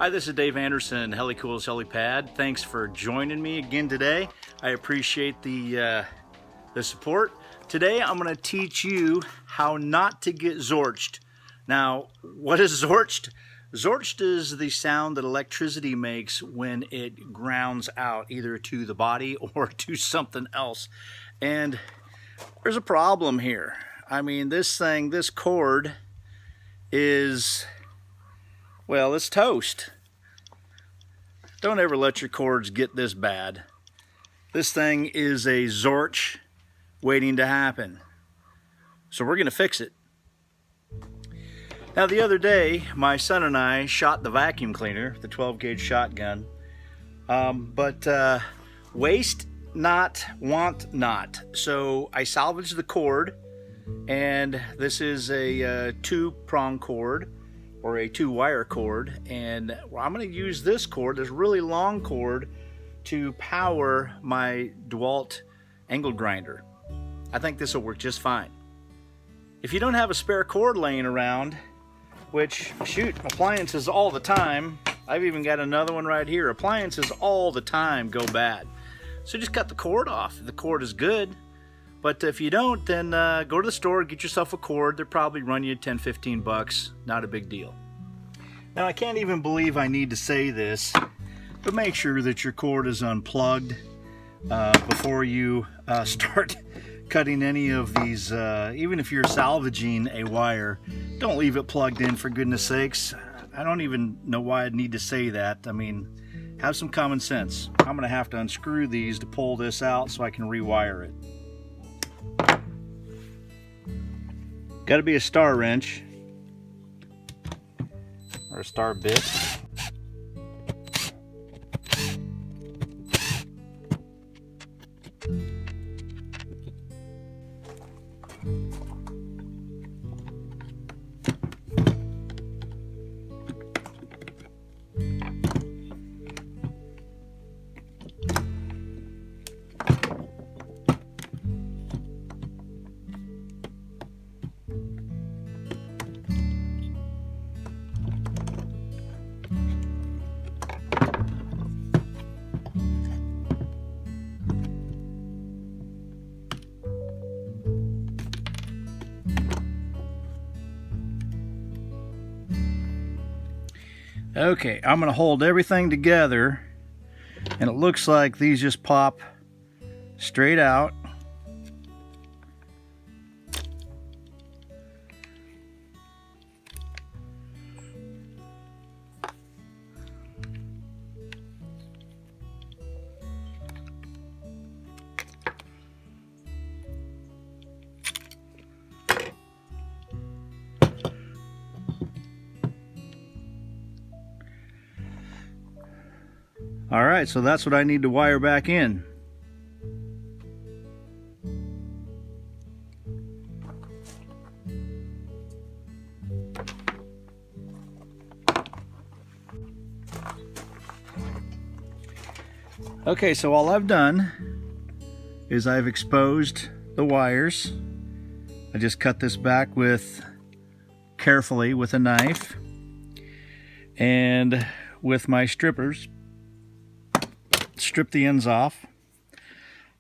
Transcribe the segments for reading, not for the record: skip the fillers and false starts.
Hi, this is Dave Anderson, Helicool's Helipad. Thanks for joining me again today. I appreciate the support. Today I'm going to teach you how not to get zorched. Now, what is zorched? Zorched is the sound that electricity makes when it grounds out either to the body or to something else. And there's a problem here. I mean, this cord is, well, it's toast. Don't ever let your cords get this bad. This thing is a zorch waiting to happen. So we're gonna fix it. Now the other day, my son and I shot the vacuum cleaner, the 12 gauge shotgun, but waste not, want not. So I salvaged the cord, and this is a 2-prong cord, or a 2-wire cord, and I'm going to use this cord, this really long cord, to power my DeWalt angle grinder. I think this will work just fine. If you don't have a spare cord laying around, which, shoot, appliances all the time, I've even got another one right here, appliances all the time go bad. So just cut the cord off if the cord is good. But if you don't, then go to the store, get yourself a cord. They'll probably run you 10-15 bucks. Not a big deal. Now, I can't even believe I need to say this, but make sure that your cord is unplugged before you start cutting any of these. Even if you're salvaging a wire, don't leave it plugged in, for goodness sakes. I don't even know why I'd need to say that. I mean, have some common sense. I'm going to have to unscrew these to pull this out so I can rewire it. Got to be a star wrench or a star bit. Okay, I'm going to hold everything together, and it looks like these just pop straight out. All right, so that's what I need to wire back in. Okay, so all I've done is I've exposed the wires. I just cut this back carefully with a knife, and with my strippers, strip the ends off.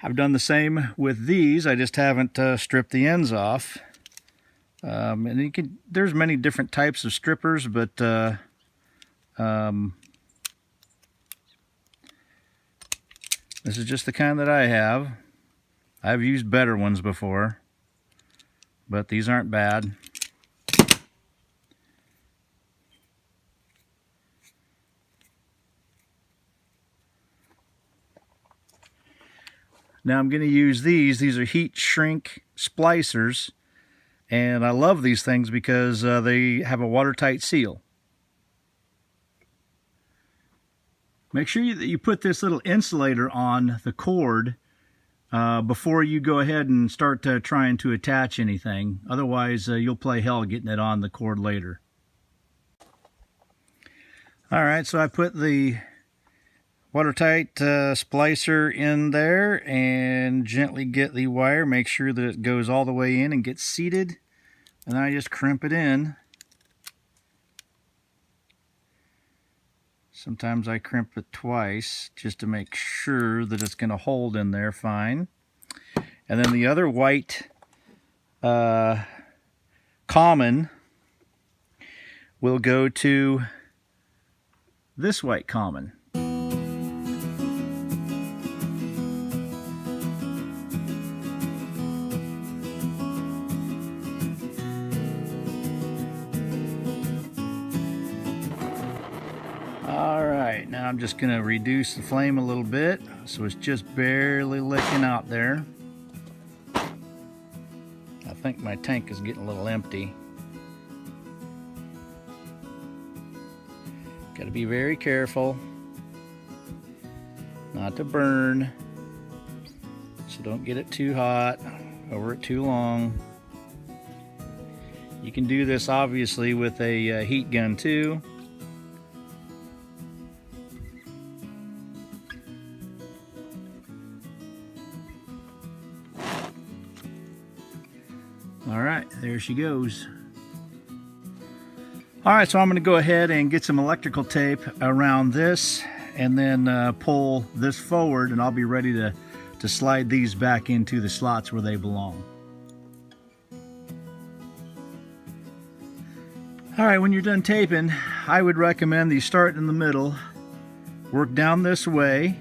I've done the same with these. I just haven't stripped the ends off. And there's many different types of strippers, but this is just the kind that I have. I've used better ones before, but these aren't bad. Now I'm going to use these. These are heat shrink splicers, and I love these things because they have a watertight seal. Make sure that you put this little insulator on the cord before you go ahead and start trying to attach anything. Otherwise, you'll play hell getting it on the cord later. All right, so I put the watertight splicer in there and gently get the wire, make sure that it goes all the way in and gets seated, and then I just crimp it in. Sometimes I crimp it twice just to make sure that it's going to hold in there fine. And then the other white common will go to this white common. Alright, now I'm just going to reduce the flame a little bit so it's just barely licking out there. I think my tank is getting a little empty. Got to be very careful not to burn, so don't get it too hot over it too long. You can do this obviously with a heat gun too. Alright, there she goes. Alright, so I'm going to go ahead and get some electrical tape around this and then pull this forward, and I'll be ready to slide these back into the slots where they belong. Alright, when you're done taping, I would recommend that you start in the middle, work down this way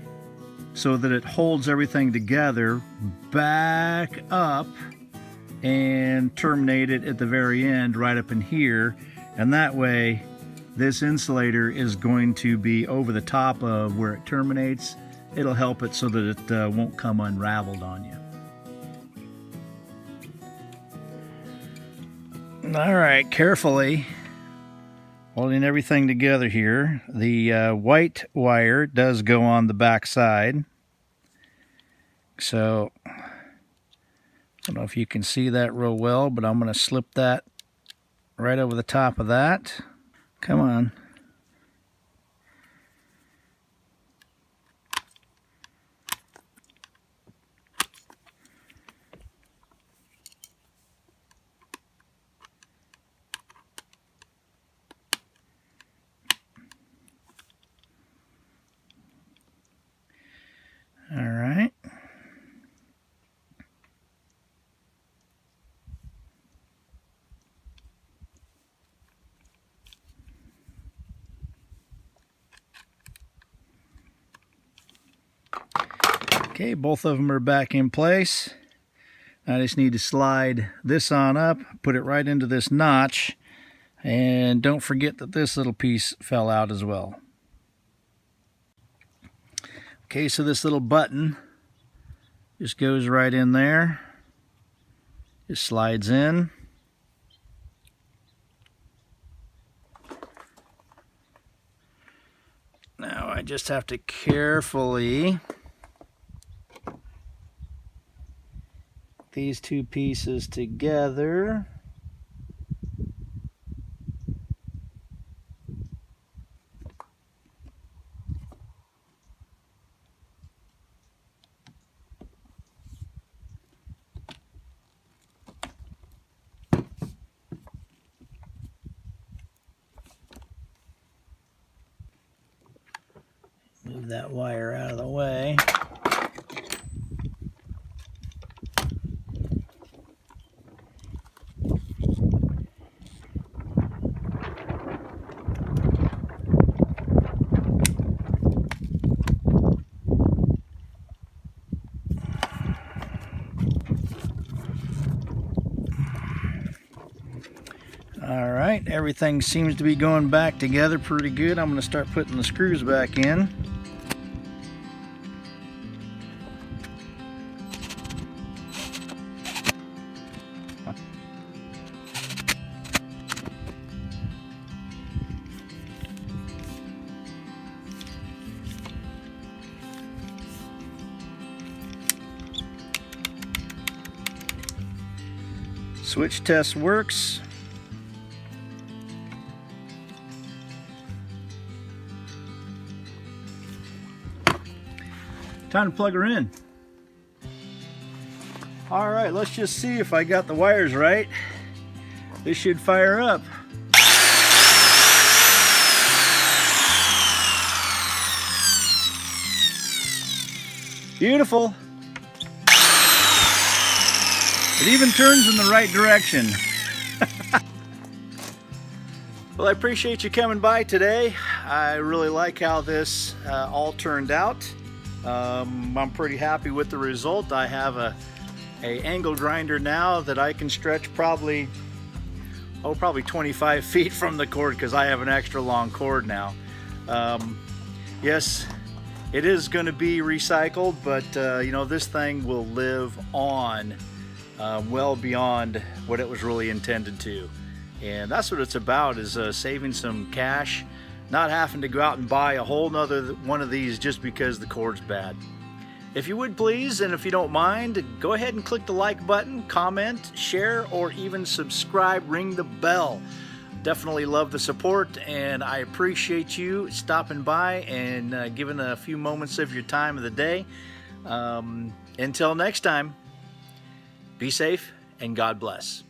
so that it holds everything together, back up, and terminate it at the very end right up in here, and that way this insulator is going to be over the top of where it terminates. It'll help it so that it won't come unraveled on you. Alright, carefully holding everything together here. The white wire does go on the back side, so I don't know if you can see that real well, but I'm going to slip that right over the top of that. Come on. All right. Okay, both of them are back in place. I just need to slide this on up, put it right into this notch, and don't forget that this little piece fell out as well. Okay, so this little button just goes right in there. Just slides in. Now I just have to carefully these two pieces together. Move that wire out of the way. All right, everything seems to be going back together pretty good. I'm going to start putting the screws back in. Switch test works. Time to plug her in. All right, let's just see if I got the wires right. This should fire up. Beautiful. It even turns in the right direction. Well, I appreciate you coming by today. I really like how this all turned out. I'm pretty happy with the result. I have a angle grinder now that I can stretch probably 25 feet from the cord, because I have an extra long cord now. Yes, it is going to be recycled, but you know, this thing will live on well beyond what it was really intended to. And that's what it's about, is saving some cash, not having to go out and buy a whole nother one of these just because the cord's bad. If you would please, and if you don't mind, go ahead and click the like button, comment, share, or even subscribe, ring the bell. Definitely love the support, and I appreciate you stopping by and giving a few moments of your time of the day. Until next time, be safe and God bless.